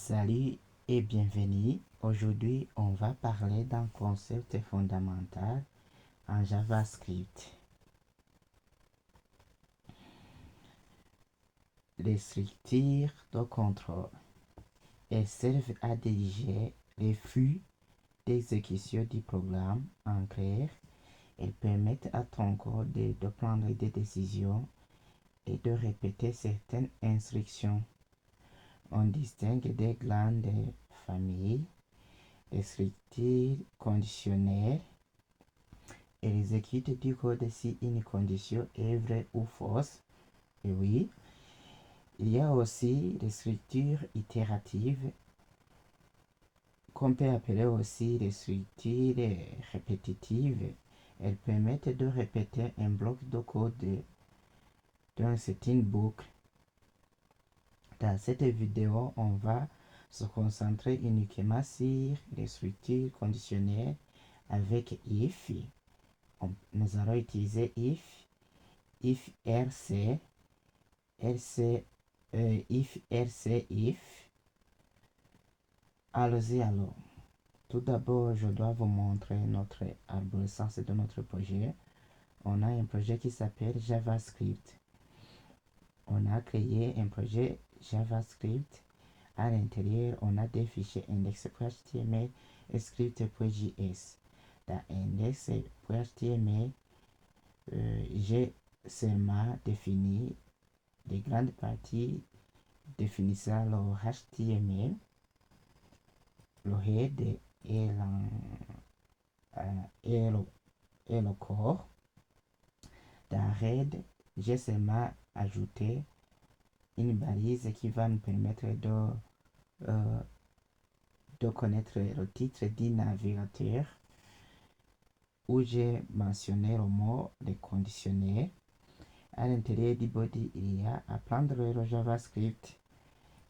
Salut et bienvenue. Aujourd'hui, on va parler d'un concept fondamental en JavaScript. Les structures de contrôle. Elles servent à diriger les flux d'exécution du programme en clair. Elles permettent à ton code de prendre des décisions et de répéter certaines instructions. On distingue des grandes familles, les structures conditionnelles. Elle exécute du code si une condition est vraie ou fausse. Et oui, il y a aussi les structures itératives qu'on peut appeler aussi les structures répétitives. Elles permettent de répéter un bloc de code dans certaine boucle. Dans cette vidéo, on va se concentrer uniquement sur les structures conditionnelles avec if. Nous allons utiliser if rc, if. Allons-y alors. Tout d'abord, je dois vous montrer notre arborescence de notre projet. On a un projet qui s'appelle JavaScript. On a créé un projet JavaScript. À l'intérieur, on a des fichiers index.html et script.js. Dans index.html, j'ai seulement défini les grandes parties définissant le HTML, le head et le corps. Dans head, j'ai seulement ajouté une balise qui va nous permettre de connaître le titre du navigateur, où j'ai mentionné le mot les conditionnels. À l'intérieur du body, il y a apprendre le JavaScript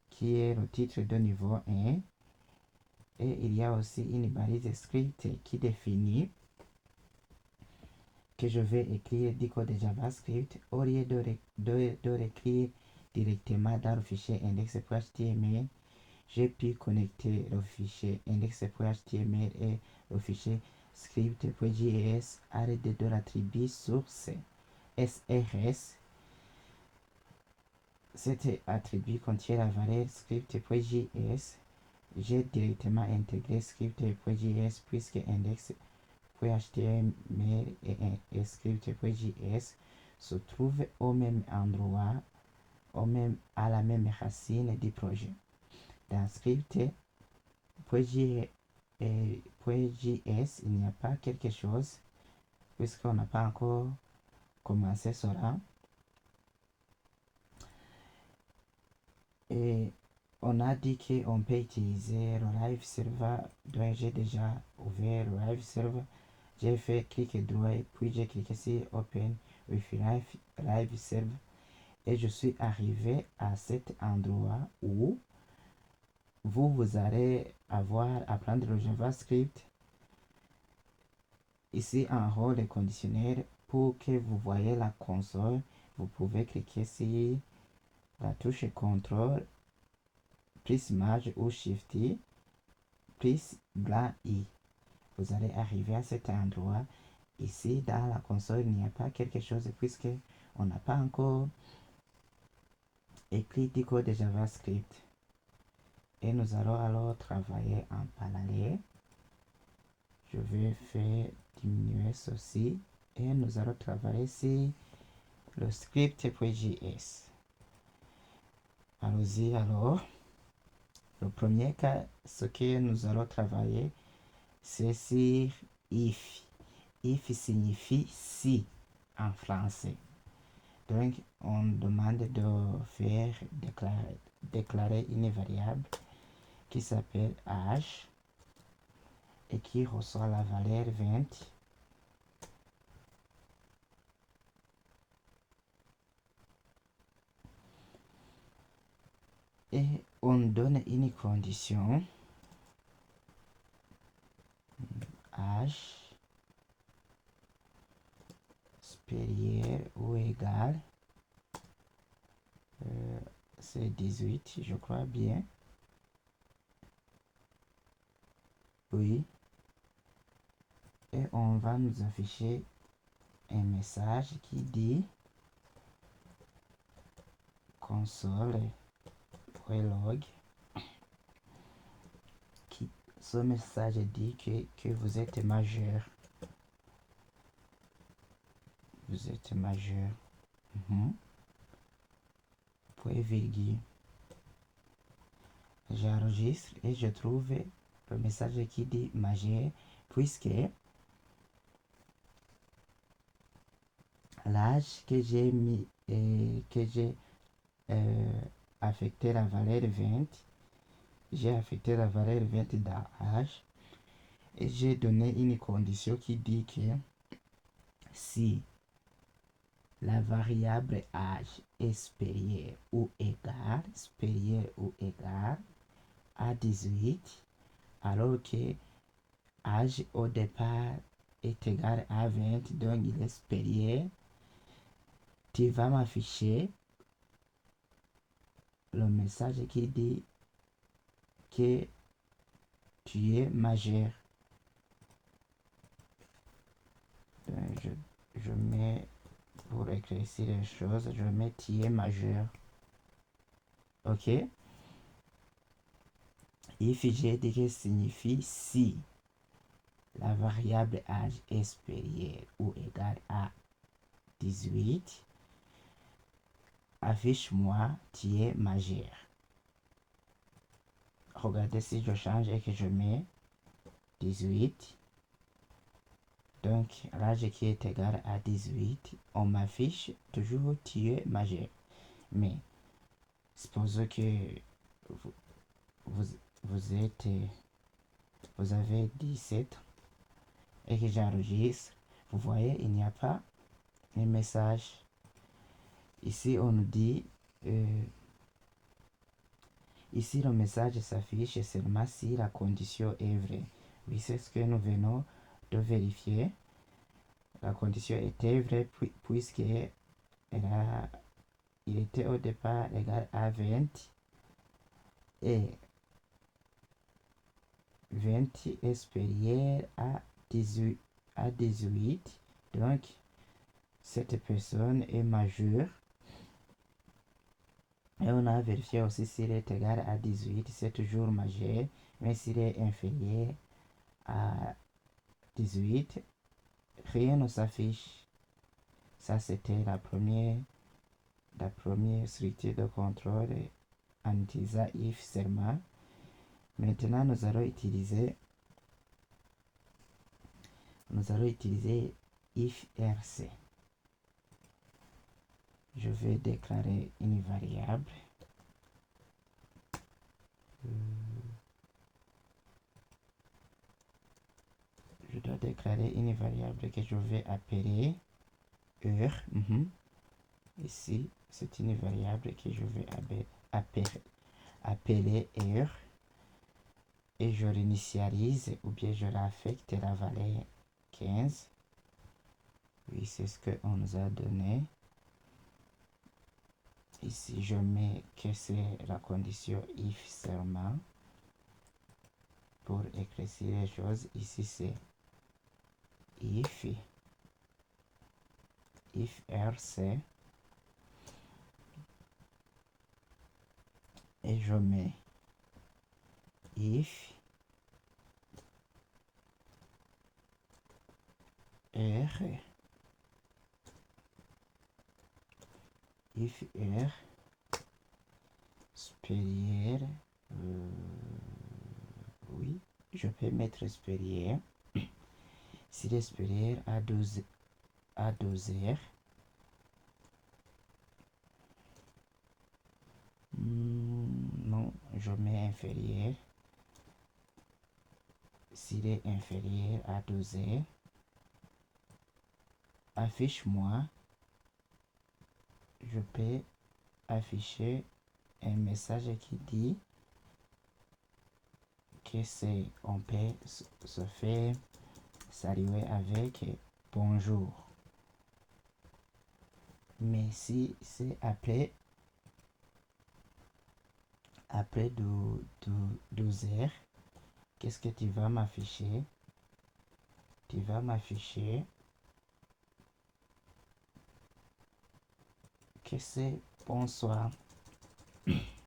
qui est le titre de niveau 1. Et il y a aussi une balise script qui définit que je vais écrire du code de JavaScript au lieu de l'écrire directement dans le fichier index.html. J'ai pu connecter le fichier index.html et le fichier script.js à l'aide de l'attribut source SRS. Cet attribut contient la valeur script.js. J'ai directement intégré script.js puisque index.html et script.js se trouvent au même endroit, à la même racine du projet. Dans script.js, il n'y a pas quelque chose puisqu'on n'a pas encore commencé cela. Et on a dit qu'on peut utiliser le live server. Donc j'ai déjà ouvert le live server. J'ai fait clic droit puis j'ai cliqué sur Open with live server. Et je suis arrivé à cet endroit où vous allez apprendre le JavaScript. Ici en haut, les conditionnels, pour que vous voyez la console, vous pouvez cliquer sur la touche CTRL plus Maj ou Shift plus blanc I. Vous allez arriver à cet endroit. Ici dans la console, il n'y a pas quelque chose puisque on n'a pas encore écrit du code de JavaScript. Et nous allons alors travailler en parallèle. Je vais faire diminuer ceci et nous allons travailler sur le script.js. Allons-y alors. Le premier cas, ce que nous allons travailler, c'est sur if. If signifie si en français. Donc, on demande de faire déclarer une variable qui s'appelle âge et qui reçoit la valeur 20. Et on donne une condition âge supérieur ou égal, c'est 18, je crois bien. Oui. Et on va nous afficher un message qui dit console.log. Ce message dit que vous êtes majeur. Vous êtes majeur. Point virgule. J'enregistre et je trouve le message qui dit majeur, puisque l'âge que j'ai mis et que j'ai affecté la valeur 20, j'ai affecté la valeur 20 d'âge et j'ai donné une condition qui dit que si la variable âge est supérieure ou égale à 18, alors que âge au départ est égal à 20, donc il est supérieur, tu vas m'afficher le message qui dit que tu es majeur. Donc je mets, pour éclaircir les choses, je mets tu es majeur. Ok. If GDG signifie si la variable âge est supérieure ou égale à 18, affiche-moi tu es majeur. Regardez si je change et que je mets 18. Donc l'âge qui est égal à 18, on m'affiche toujours tu es majeur. Mais supposons que vous avez 17 et que j'enregistre. Vous voyez, il n'y a pas un message. Ici, on nous dit ici le message s'affiche seulement si la condition est vraie. Oui, c'est ce que nous venons de vérifier. La condition était vraie puisqu'il était au départ égal à 20 et 20 est supérieur à 18, donc cette personne est majeure. Et on a vérifié aussi s'il est égal à 18, c'est toujours majeur, mais s'il est inférieur à 18, rien ne s'affiche. Ça, c'était la première structure de contrôle en utilisant if seulement. Maintenant, nous allons utiliser if rc. Je vais déclarer une variable. Je dois déclarer une variable que je vais appeler heure. Ici, c'est une variable que je vais appeler heure. Et je l'initialise ou bien je l'affecte la valeur 15. Oui, c'est ce qu'on nous a donné. Ici, je mets que c'est la condition if seulement. Pour éclaircir les choses, ici c'est if rc. Et je mets if r supérieur, oui, je peux mettre supérieur. S'il est supérieur à 12 heures, non, je mets inférieur. S'il est inférieur à 12 heures, affiche-moi. Je peux afficher un message qui dit que c'est, on peut se faire saluer avec bonjour. Mais si c'est après 12 heures qu'est-ce que tu vas m'afficher? Tu vas m'afficher que c'est bonsoir.